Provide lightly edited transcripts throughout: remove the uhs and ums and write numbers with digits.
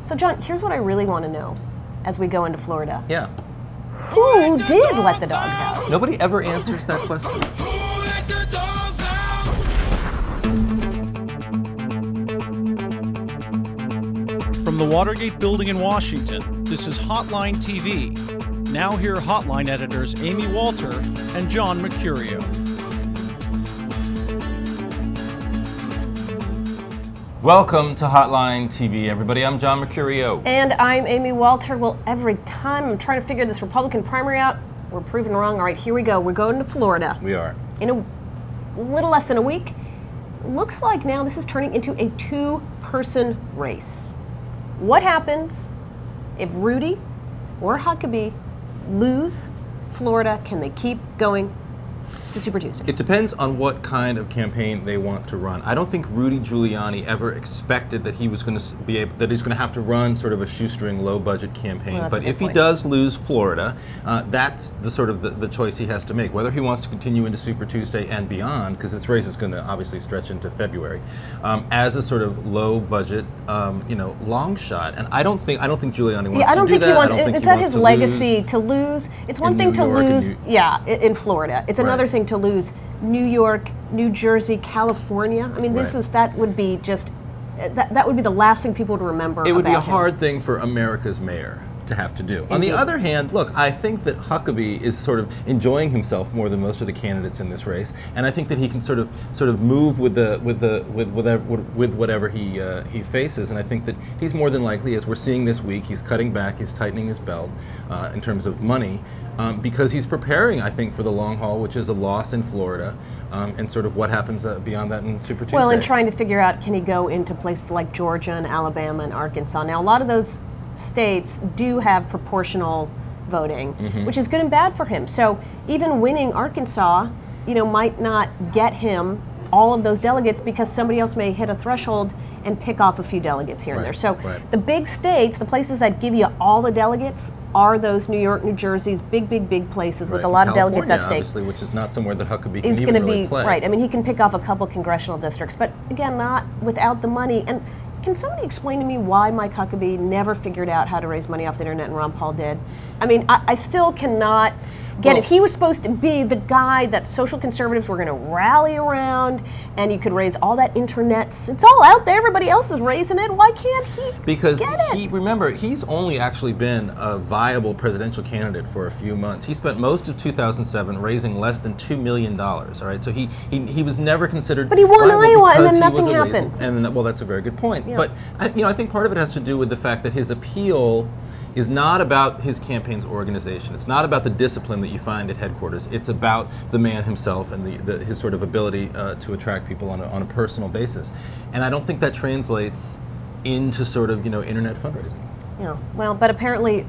So, John, here's what I really want to know as we go into Florida. Yeah. Who did let the dogs out? Nobody ever answers that question. From the Watergate building in Washington, this is Hotline TV. Now here are Hotline editors Amy Walter and John Mercurio. Welcome to Hotline TV, everybody. I'm John Mercurio. And I'm Amy Walter. Well, every time I'm trying to figure this Republican primary out, we're proven wrong. All right, here we go. We're going to Florida. We are. In a little less than a week. Looks like now this is turning into a two-person race. What happens if Rudy or Huckabee lose Florida? Can they keep going to Super Tuesday? It depends on what kind of campaign they want to run. I don't think Rudy Giuliani ever expected that he was going to be able, that he's going to have to run sort of a shoestring, low-budget campaign. Well, but if he does lose Florida, that's the sort of the choice he has to make. Whether he wants to continue into Super Tuesday and beyond, because this race is going to obviously stretch into February, as a sort of low-budget, long shot. And I don't think Giuliani wants to do that. I don't think he wants. Is that his legacy to lose? It's one thing to lose, in Florida. It's another thing to lose New York, New Jersey, California. I mean, that would be just that would be the last thing people would remember. It would be a him. hard thing for America's mayor to have to do. Indeed. On the other hand, look, I think that Huckabee is sort of enjoying himself more than most of the candidates in this race, and I think that he can sort of move with whatever he faces, and I think that he's more than likely, as we're seeing this week, he's cutting back, he's tightening his belt in terms of money, because he's preparing, I think, for the long haul, which is a loss in Florida, and sort of what happens beyond that in Super Tuesday. Well, and trying to figure out, can he go into places like Georgia and Alabama and Arkansas? Now, a lot of those states do have proportional voting, which is good and bad for him. So even winning Arkansas, might not get him all of those delegates because somebody else may hit a threshold and pick off a few delegates here and there. So the big states, the places that give you all the delegates, are those New York, New Jersey's big places with a lot of delegates at stake. Obviously, which is not somewhere that Huckabee can even really play. Right. I mean, he can pick off a couple congressional districts, but again, not without the money. And can somebody explain to me why Mike Huckabee never figured out how to raise money off the internet and Ron Paul did? I mean, I still cannot get it. He was supposed to be the guy that social conservatives were going to rally around, and you could raise all that internet. It's all out there. Everybody else is raising it. Why can't he Because get it? Remember, he's only actually been a viable presidential candidate for a few months. He spent most of 2007 raising less than $2 million, all right? So he was never considered. But he won Iowa, and then nothing happened. And then, well, that's a very good point. Yeah. But I think part of it has to do with the fact that his appeal is not about his campaign's organization. It's not about the discipline that you find at headquarters. It's about the man himself and his sort of ability to attract people on a personal basis. And I don't think that translates into sort of internet fundraising. Yeah. Well, but apparently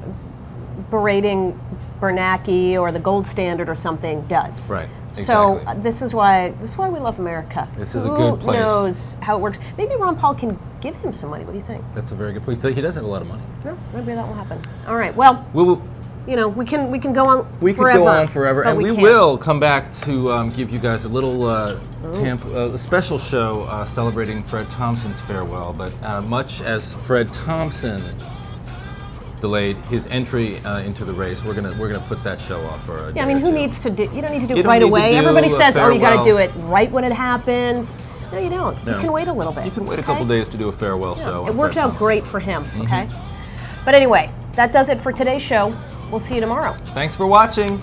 berating Bernanke or the gold standard or something does. Right. Exactly. So this is why we love America. This is a good place. Who knows how it works? Maybe Ron Paul can give him some money. What do you think? That's a very good place. He does have a lot of money. Yeah, maybe that will happen. All right. Well, we can go on. We forever, could go on forever, and we can't. will come back to give you guys a little special show celebrating Fred Thompson's farewell. But much as Fred Thompson delayed his entry into the race, we're gonna put that show off for a day. I mean, or who two. needs to do? You don't need to do it right away. Everybody says, "Oh, you got to do it right when it happens." No, you don't. No. You can wait a little bit. You can wait a couple days to do a farewell show. It worked out great for him. Okay. But anyway, that does it for today's show. We'll see you tomorrow. Thanks for watching.